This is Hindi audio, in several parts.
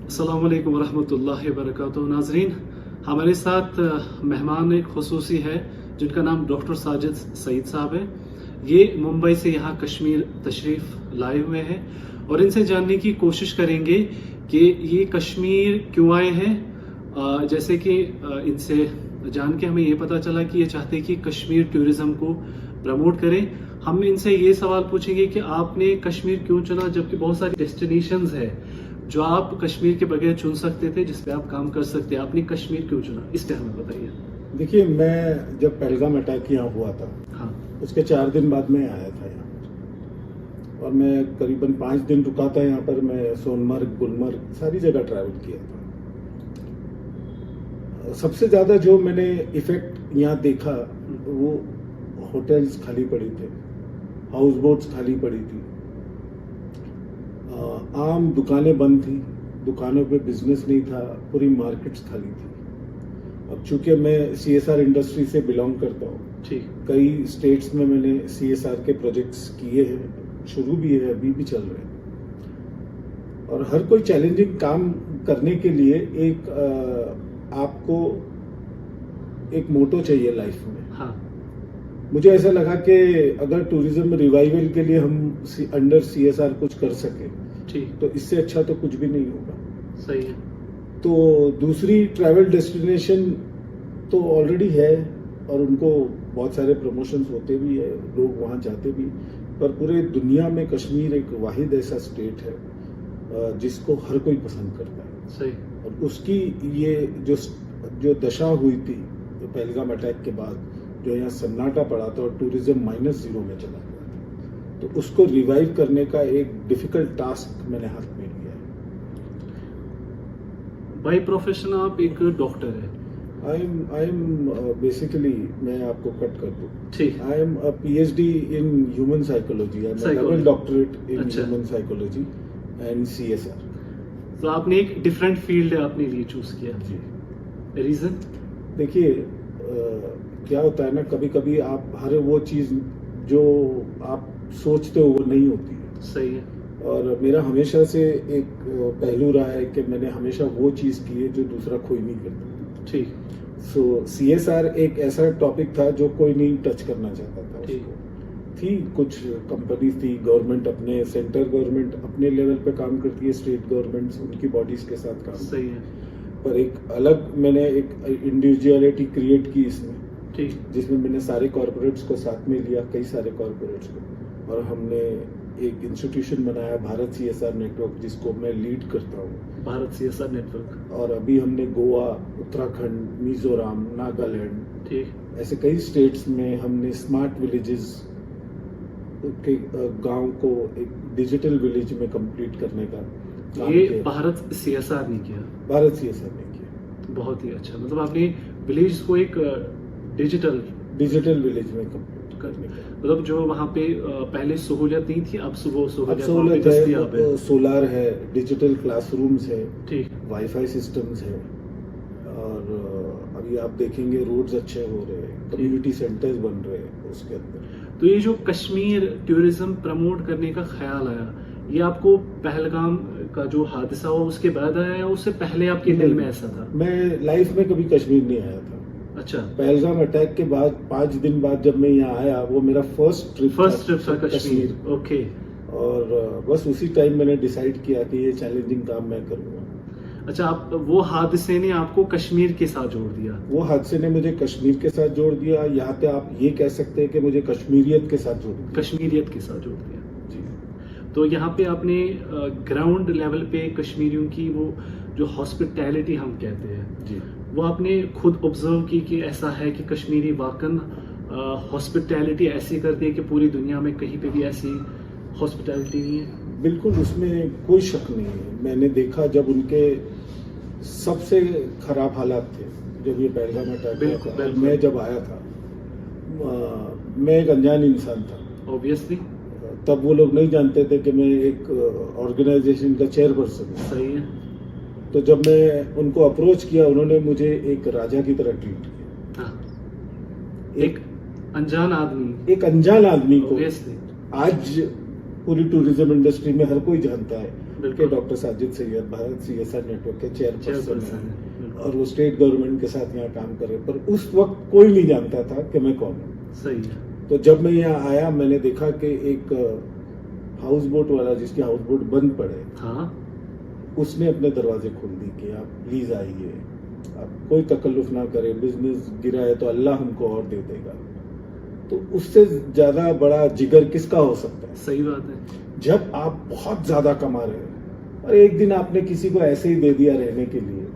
अस्सलाम वालेकुम वरहमतुल्लाहि वबरकातुहू। नाजरीन, हमारे साथ मेहमान एक खुसूसी है जिनका नाम डॉक्टर साजिद सईद साहब है। ये मुंबई से यहाँ कश्मीर तशरीफ लाए हुए हैं और इनसे जानने की कोशिश करेंगे कि ये कश्मीर क्यों आए हैं। जैसे कि इनसे जान के हमें ये पता चला कि ये चाहते हैं कि कश्मीर टूरिज्म को प्रमोट करें। हम इनसे ये सवाल पूछेंगे कि आपने कश्मीर क्यों चुना, जबकि बहुत सारी डेस्टिनेशंस है जो आप कश्मीर के बगैर चुन सकते थे, जिस पे आप काम कर सकते हैं। आपने कश्मीर क्यों चुना, इस पे हमें बताइए। देखिए, मैं जब पहलगाम अटैक यहाँ हुआ था, हाँ, उसके 4 दिन बाद मैं आया था यहाँ पर, और मैं करीबन 5 दिन रुका था यहाँ पर। मैं सोनमर्ग, गुलमर्ग सारी जगह ट्रैवल किया था। सबसे ज्यादा जो मैंने इफेक्ट यहाँ देखा वो होटल्स खाली पड़ी थे, हाउस बोट्स खाली पड़ी थी, आम दुकानें बंद थी, दुकानों पे बिजनेस नहीं था, पूरी मार्केट्स खाली थी। अब चूंकि मैं सीएसआर इंडस्ट्री से बिलोंग करता हूँ, ठीक, कई स्टेट्स में मैंने सीएसआर के प्रोजेक्ट्स किए हैं, शुरू भी है, अभी भी चल रहे हैं। और हर कोई चैलेंजिंग काम करने के लिए एक आपको एक मोटो चाहिए लाइफ में। हाँ, मुझे मुझे ऐसा लगा कि अगर टूरिज्म रिवाइवल के लिए हम अंडर सीएसआर कुछ कर सके, ठीक, तो इससे अच्छा तो कुछ भी नहीं होगा। सही है। तो दूसरी ट्रैवल डेस्टिनेशन तो ऑलरेडी है और उनको बहुत सारे प्रमोशंस होते भी है, लोग वहाँ जाते भी, पर पूरे दुनिया में कश्मीर एक वाहिद ऐसा स्टेट है जिसको हर कोई पसंद करता है। सही। और उसकी ये जो दशा हुई थी पहलगाम अटैक के बाद, जो यहाँ सन्नाटा पड़ा था और टूरिज्म -0 में चला गया था, तो उसको रिवाइव करने का एक डिफिकल्ट टास्क मैंने हाथ में लिया है। बाय प्रोफेशन आप एक डॉक्टर है। आई एम बेसिकली, मैं आपको कट कर दूं, ठीक, I am a PhD in human psychology, I am double doctorate in अच्छा। Human psychology and CSR। तो आपने एक डिफरेंट फील्ड अपने लिए चूज किया। जी, रीजन? देखिए, क्या होता है ना, कभी कभी आप हर वो चीज जो आप सोचते हो वो नहीं होती है। सही है। और मेरा हमेशा से एक पहलू रहा है कि मैंने हमेशा वो चीज की है जो दूसरा कोई नहीं करता। ठीक, सो CSR एक ऐसा टॉपिक था जो कोई नहीं टच करना चाहता था ठीक। उसको। थी कुछ कंपनी थी, गवर्नमेंट अपने, सेंटर गवर्नमेंट अपने लेवल पे काम करती है, स्टेट गवर्नमेंट्स उनकी बॉडीज के साथ काम करती सही है। है। पर एक अलग मैंने एक इंडिविजुअलिटी क्रिएट की इसमें, ठीक, जिसमें मैंने सारे कॉर्पोरेट्स को साथ में लिया, कई सारे कॉर्पोरेट्स को, और हमने एक इंस्टीट्यूशन बनाया, भारत CSR नेटवर्क, जिसको मैं लीड करता हूँ। Bharat CSR network. और अभी हमने गोवा, उत्तराखंड, मिजोरम, नागालैंड, ठीक, ऐसे कई स्टेट्स में हमने स्मार्ट विलेजेस के गांव को एक डिजिटल विलेज में कंप्लीट करने का काम ये किया। भारत CSR ने किया। भारत CSR ने किया, बहुत ही अच्छा। मतलब आपने विलेज को एक डिजिटल डिजिटल विलेज में कंप्लीट करने का। मतलब जो वहाँ पे पहले सहूलियत नहीं थी, अब सुबह अब सहूलियत सहूलत दस्तयाब है। है, सोलार है, डिजिटल क्लासरूम्स है, ठीक, वाईफाई सिस्टम्स है, और अभी आप देखेंगे रोड्स अच्छे हो रहे हैं, कम्युनिटी सेंटर्स बन रहे हैं उसके अंदर। तो ये जो कश्मीर टूरिज्म प्रमोट करने का ख्याल आया, ये आपको पहलगाम का जो हादसा हुआ उसके बाद आया या उससे पहले आपके दिल में ऐसा था? मैं लाइफ में कभी कश्मीर नहीं आया था। अच्छा, पहलगाम अटैक के बाद 5 दिन बाद जब मैं यहाँ आया, वो मेरा फर्स्ट ट्रिप था कश्मीर। ओके। और बस उसी टाइम मैंने डिसाइड किया कि ये चैलेंजिंग काम मैं करूँगा। अच्छा, आप वो हादसे ने आपको कश्मीर के साथ जोड़ दिया? वो हादसे ने मुझे कश्मीर के साथ जोड़ दिया, यहाँ पे आप ये कह सकते हैं कि मुझे कश्मीरियत के साथ जोड़ दिया। कश्मीरियत के साथ जोड़ दिया। जी। तो यहाँ पे आपने ग्राउंड लेवल पे कश्मीरियों की वो जो हॉस्पिटैलिटी हम कहते हैं, जी, वो आपने खुद ऑब्जर्व की कि ऐसा है कि कश्मीरी वाकन हॉस्पिटैलिटी ऐसी करती है कि पूरी दुनिया में कहीं पे भी ऐसी हॉस्पिटैलिटी नहीं है? बिल्कुल, उसमें कोई शक नहीं है। मैंने देखा जब उनके सबसे खराब हालात थे, जब ये पहलगाम अटैक हुआ था, बिल्कुल। मैं जब आया था, मैं एक अनजान इंसान था। ऑब्वियसली। तब वो लोग नहीं जानते थे कि मैं एक ऑर्गेनाइजेशन का चेयरपर्सन हूँ। सही है। तो जब मैं उनको अप्रोच किया, उन्होंने मुझे एक राजा की तरह ट्रीट किया। हाँ, एक अनजान आदमी, एक अनजान आदमी को ऑब्वियसली। आज पूरी टूरिज्म इंडस्ट्री में हर कोई जानता है के बिल्कुल। Doctor Sajid Syed Bharat CSR network के चेयरपर्सन चेयरपर्सन हैं है, बिल्कुल। और वो स्टेट गवर्नमेंट के साथ यहाँ काम कर रहे हैं, पर उस वक्त कोई नहीं जानता था कि मैं कौन हूँ। सही है। तो जब मैं यहाँ आया मैंने देखा कि एक हाउस बोट वाला जिसके हाउस बोट बंद पड़े, हाँ, उसने अपने दरवाजे खोल दी कि आप प्लीज आइए, आप कोई तकल्लुफ ना करें, बिजनेस गिरा है तो अल्लाह हमको और दे देगा। तो उससे ज्यादा बड़ा जिगर किसका हो सकता है। सही बात है। जब आप बहुत ज्यादा कमा रहे हैं और एक दिन आपने किसी को ऐसे ही दे दिया रहने के लिए,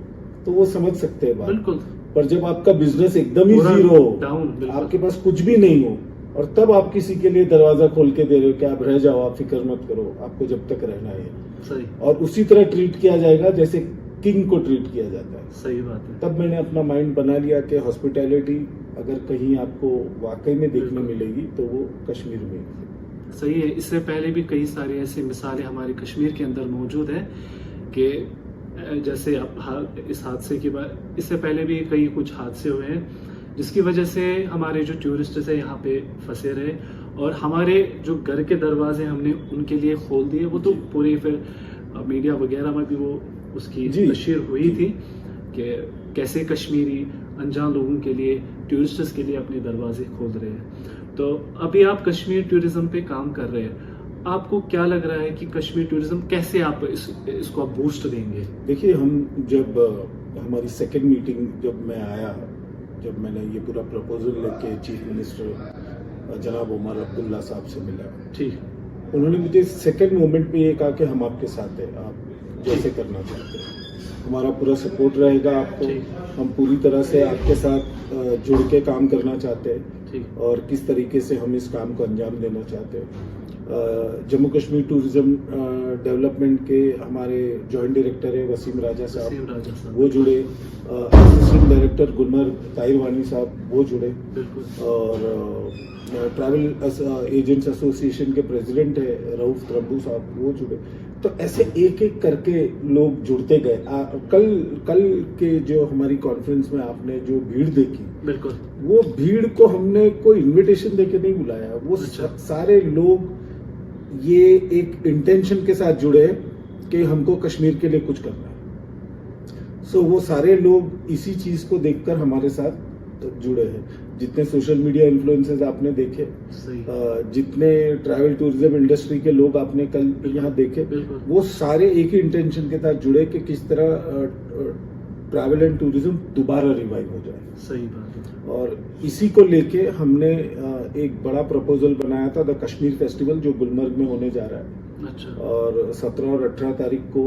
तो वो समझ सकते हैं बात। बिल्कुल। पर जब आपका बिजनेस एकदम ही पूरा जीरो हो, डाउन, बिल्कुल। आपके पास कुछ भी नहीं हो, और तब आप किसी के लिए दरवाजा खोल के दे रहे हो कि आप रह जाओ, आप फिक्र मत करो, आपको जब तक रहना है, सही, और उसी तरह ट्रीट किया जाएगा जैसे किंग को ट्रीट किया जाता है। सही बात है। तब मैंने अपना माइंड बना लिया कि हॉस्पिटैलिटी अगर कहीं आपको वाकई में देखने बिल्कुल। मिलेगी तो वो कश्मीर में है। सही है। इससे पहले भी कई सारी ऐसी मिसालें हमारे कश्मीर के अंदर मौजूद हैं कि जैसे अब इस हादसे की बात, इससे पहले भी कई कुछ हादसे हुए हैं जिसकी वजह से हमारे जो टूरिस्ट है यहाँ पे फंसे रहे, और हमारे जो घर के दरवाजे हमने उनके लिए खोल दिए। वो तो पूरी फिर मीडिया वगैरह में भी वो उसकी जी। नशीर हुई थी कि कैसे कश्मीरी अनजान लोगों के लिए, टूरिस्ट्स के लिए अपने दरवाजे खोल रहे हैं। तो अभी आप कश्मीर टूरिज्म पे काम कर रहे हैं, आपको क्या लग रहा है कि कश्मीर टूरिज्म कैसे आप इसको आप बूस्ट देंगे? देखिए, हम जब हमारी सेकेंड मीटिंग जब मैं आया, जब मैंने ये पूरा प्रपोजल लेके चीफ मिनिस्टर जनाब उमर अब्दुल्ला साहब से मिला, ठीक, उन्होंने मुझे सेकेंड मोमेंट पे ये कहा कि हम आपके साथ हैं, आप जैसे करना चाहते हैं हमारा पूरा सपोर्ट रहेगा आपको, ठीक। हम पूरी तरह से आपके साथ जुड़ के काम करना चाहते हैं, ठीक, और किस तरीके से हम इस काम को अंजाम देना चाहते हैं। जम्मू कश्मीर टूरिज्म डेवलपमेंट के हमारे जॉइंट डायरेक्टर है वसीम राजा साहब, वसीम राजा साहब, वो जुड़े, असिस्टेंट डायरेक्टर गुलमर्ग ताहिरवानी साहब वो जुड़े, बिल्कुल, और ट्रैवल एजेंट्स एसोसिएशन के प्रेसिडेंट है रऊफ त्रंबू साहब वो जुड़े। तो ऐसे एक एक करके लोग जुड़ते गए। कल के जो हमारी कॉन्फ्रेंस में आपने जो भीड़ देखी, बिल्कुल, वो भीड़ को हमने कोई इनविटेशन देके नहीं बुलाया, वो अच्छा। सारे लोग ये एक इंटेंशन के साथ जुड़े कि हमको कश्मीर के लिए कुछ करना है। सो वो सारे लोग इसी चीज को देखकर हमारे साथ जुड़े हैं। जितने सोशल मीडिया इन्फ्लुएंसर्स आपने देखे, सही, जितने ट्रैवल टूरिज्म इंडस्ट्री के लोग आपने कल यहाँ देखे, बिल्कुल, वो सारे एक ही इंटेंशन के साथ जुड़े कि किस तरह ट्रैवल एंड टूरिज्म दोबारा रिवाइव हो जाए। सही बात है। और इसी को लेके हमने एक बड़ा प्रपोजल बनाया था, द कश्मीर फेस्टिवल, जो गुलमर्ग में होने जा रहा है, अच्छा, और 17 और 18 तारीख को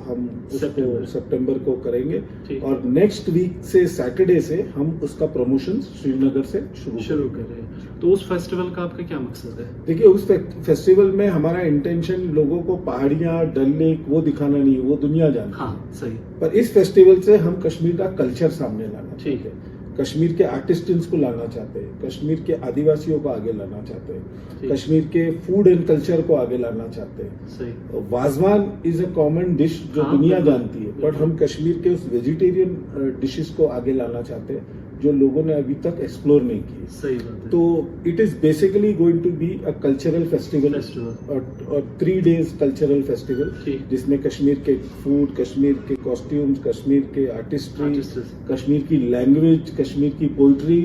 हम उसको सितंबर को करेंगे, ठीक, और नेक्स्ट वीक से सैटरडे से हम उसका प्रमोशन श्रीनगर से शुरू कर रहे हैं। तो उस फेस्टिवल का आपका क्या मकसद है? देखिए, उस फेस्टिवल में हमारा इंटेंशन लोगों को पहाड़ियां, डल लेक वो दिखाना नहीं है, वो दुनिया जानती है। हाँ, सही, पर इस फेस्टिवल से हम कश्मीर का कल्चर सामने लाना ठीक चाहते हैं, कश्मीर के आर्टिस्टन्स को लाना चाहते हैं, कश्मीर के आदिवासियों को आगे लाना चाहते हैं, ठीक, कश्मीर के फूड एंड कल्चर को आगे लाना चाहते हैं। सही, wazwan is a common dish जो हाँ, दुनिया बिल्कुल, जानती है, बट बिल्कुल। हम कश्मीर के उस वेजिटेरियन डिशेस को आगे लाना चाहते हैं जो लोगों ने अभी तक एक्सप्लोर नहीं की। सही बात है। तो it is basically going to be a cultural festival, festival, और 3 days कल्चरल फेस्टिवल, ठीक, जिसमें कश्मीर के फूड, कश्मीर के कॉस्ट्यूम्स, कश्मीर के आर्टिस्ट्री, आर्टिस्ट, कश्मीर की लैंग्वेज, कश्मीर की पोइट्री,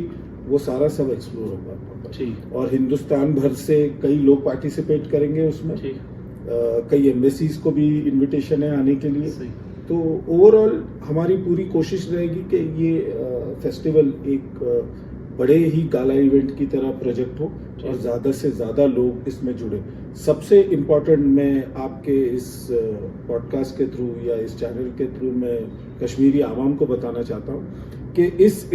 वो सारा सब एक्सप्लोर होगा। ठीक, और हिंदुस्तान भर से कई लोग पार्टिसिपेट करेंगे उसमें, ठीक, कई एम्बेसीज को भी इनविटेशन है आने के लिए। सही, तो ओवरऑल हमारी पूरी कोशिश रहेगी कि ये फेस्टिवल एक बड़े ही गाला इवेंट की तरह प्रोजेक्ट हो और ज्यादा से ज्यादा लोग इसमें जुड़े। सबसे इम्पोर्टेंट, मैं आपके इस पॉडकास्ट के थ्रू या इस चैनल के थ्रू मैं कश्मीरी आवाम को बताना चाहता हूँ कि इस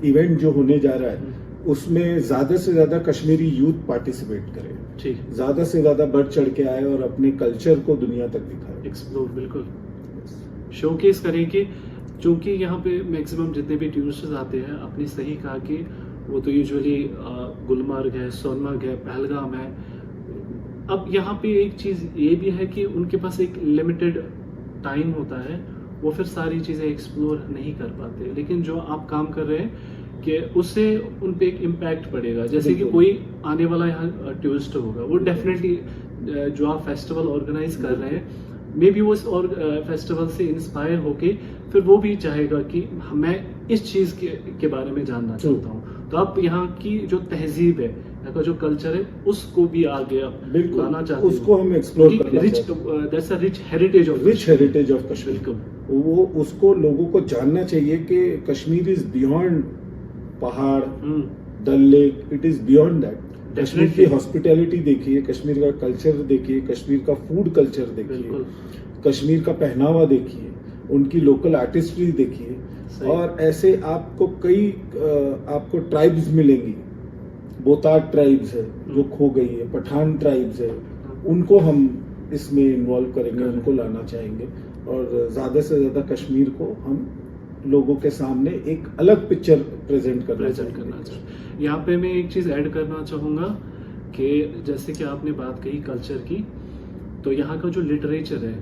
इवेंट जो होने जा रहा है उसमें ज्यादा से ज्यादा कश्मीरी यूथ पार्टिसिपेट करें, ठीक, ज्यादा से ज्यादा बढ़ चढ़ के आए और अपने कल्चर को दुनिया तक दिखाए। एक्सप्लोर, बिल्कुल शोकेस करें कि चूंकि यहाँ पे मैक्सिमम जितने भी टूरिस्ट आते हैं, आपने सही कहा कि वो तो यूजुअली गुलमर्ग है, सोनमर्ग है, पहलगाम है। अब यहाँ पे एक चीज़ ये भी है कि उनके पास एक लिमिटेड टाइम होता है, वो फिर सारी चीज़ें एक्सप्लोर नहीं कर पाते। लेकिन जो आप काम कर रहे हैं कि उससे उन पे एक इम्पैक्ट पड़ेगा, जैसे कि कोई आने वाला यहाँ टूरिस्ट होगा, वो डेफिनेटली जो आप फेस्टिवल ऑर्गेनाइज कर रहे हैं, मे बी वो इस और फेस्टिवल से इंस्पायर होके फिर वो भी चाहेगा कि मैं इस चीज के बारे में जानना चाहता हूँ। तो आप यहाँ की जो तहजीब है, यहाँ का जो कल्चर है, उसको भी आगे आप बिल्कुल लाना चाहते हैं। उसको हम एक्सप्लोर करना रिच, चाहते हैं। That's a rich heritage of Kashmir. बिल्कुल। वो उसको लोगों को जानना चाहिए कि कश्मीर इज बियॉन्ड पहाड़, Dal lake, it is beyond that. Kashmir की हॉस्पिटैलिटी देखिए, कश्मीर का कल्चर देखिए, कश्मीर का फूड कल्चर देखिए, कश्मीर का पहनावा देखिए, उनकी लोकल आर्टिस्ट्री देखिए, और ऐसे आपको कई आपको ट्राइब्स मिलेंगी। बोताग ट्राइब्स है जो खो गई है, पठान ट्राइब्स है, उनको हम इसमें इन्वॉल्व करेंगे, उनको लाना चाहेंगे, और ज्यादा से ज्यादा कश्मीर को हम लोगों के सामने एक अलग पिक्चर प्रेजेंट करना चाहिए। यहाँ पे मैं एक चीज ऐड करना चाहूंगा कि जैसे कि आपने बात कही कल्चर की, तो यहाँ का जो लिटरेचर है,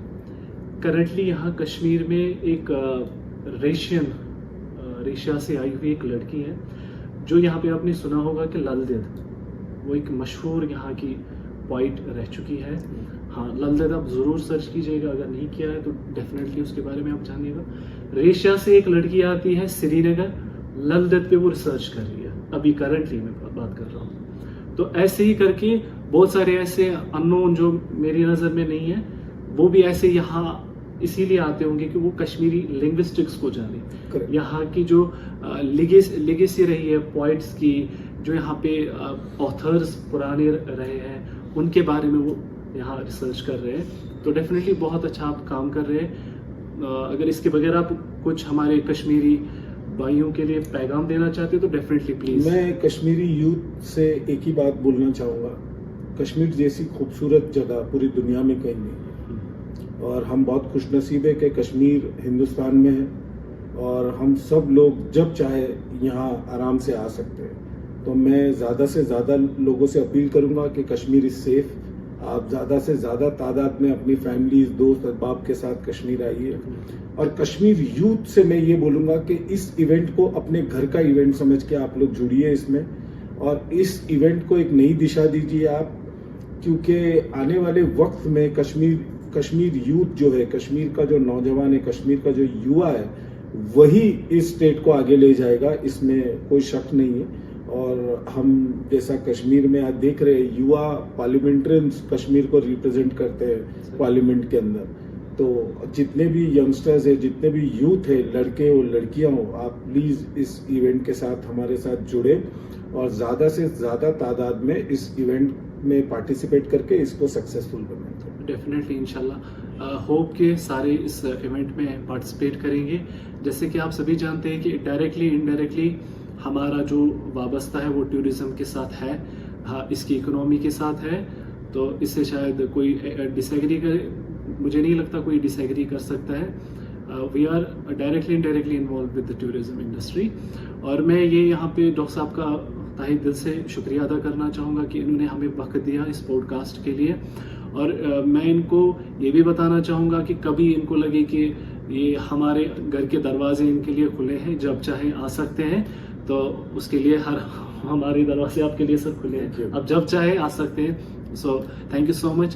करंटली यहाँ कश्मीर में एक रेशिया से आई हुई एक लड़की है, जो यहाँ पे आपने सुना होगा कि लल देद, वो एक मशहूर यहाँ की पोइट रह चुकी है। हाँ, लल देद आप जरूर सर्च कीजिएगा, अगर नहीं किया है तो डेफिनेटली उसके बारे में आप जानिएगा। रेशिया से एक लड़की आती है श्रीनगर, लल देद पे वो रिसर्च कर रही है, अभी करंटली मैं बात कर रहा हूँ। तो ऐसे ही करके बहुत सारे ऐसे अननोन जो मेरी नज़र में नहीं है, वो भी ऐसे यहाँ इसीलिए आते होंगे कि वो कश्मीरी लिंग्विस्टिक्स को जाने, यहाँ की जो लेगेसी रही है पोइट्स की, जो यहाँ पे ऑथर्स पुराने रहे हैं, उनके बारे में वो यहाँ रिसर्च कर रहे हैं। तो डेफिनेटली बहुत अच्छा आप काम कर रहे हैं। अगर इसके बगैर आप कुछ हमारे कश्मीरी भाइयों के लिए पैगाम देना चाहते हो तो डेफिनेटली प्लीज। मैं कश्मीरी यूथ से एक ही बात बोलना चाहूँगा, कश्मीर जैसी खूबसूरत जगह पूरी दुनिया में कहीं नहीं है, और हम बहुत खुशनसीब है कि कश्मीर हिंदुस्तान में है, और हम सब लोग जब चाहे यहाँ आराम से आ सकते हैं। तो मैं ज़्यादा से ज़्यादा लोगों से अपील करूँगा कि कश्मीर इज़ सेफ। आप ज़्यादा से ज़्यादा तादाद में अपनी फैमिलीज, दोस्त, अहबाब के साथ कश्मीर आइए, और कश्मीर यूथ से मैं ये बोलूँगा कि इस इवेंट को अपने घर का इवेंट समझ के आप लोग जुड़िए इसमें, और इस इवेंट को एक नई दिशा दीजिए आप, क्योंकि आने वाले वक्त में कश्मीर यूथ जो है, कश्मीर का जो नौजवान है, कश्मीर का जो युवा है, वही इस स्टेट को आगे ले जाएगा, इसमें कोई शक नहीं है। और हम जैसा कश्मीर में आज देख रहे हैं, युवा पार्लियामेंट्रियंस कश्मीर को रिप्रेजेंट करते हैं पार्लियामेंट के अंदर। तो जितने भी यंगस्टर्स है, जितने भी यूथ है, लड़के हो लड़कियां हो, आप प्लीज इस इवेंट के साथ हमारे साथ जुड़े, और ज्यादा से ज्यादा तादाद में इस इवेंट में पार्टिसिपेट करके इसको सक्सेसफुल बनाएं। डेफिनेटली इंशाल्लाह होप के सारे इस इवेंट में पार्टिसिपेट करेंगे। जैसे कि आप सभी जानते हैं कि डायरेक्टली इनडायरेक्टली हमारा जो वाबस्ता है वो टूरिज्म के साथ है, हाँ, इसकी इकोनॉमी के साथ है। तो इससे शायद कोई डिसएग्री करे, मुझे नहीं लगता कोई डिसएग्री कर सकता है। We are directly indirectly involve with the tourism industry. और मैं ये यहाँ पे डॉक्टर साहब का तहे दिल से शुक्रिया अदा करना चाहूँगा कि इन्होंने हमें वक्त दिया इस पॉडकास्ट के लिए। और मैं इनको ये भी बताना चाहूँगा कि कभी इनको लगे कि ये हमारे घर के दरवाजे इनके लिए खुले हैं, जब चाहे आ सकते हैं, तो उसके लिए हमारे दरवाजे आपके लिए सब खुले हैं, आप जब चाहे आ सकते हैं। So thank you so much.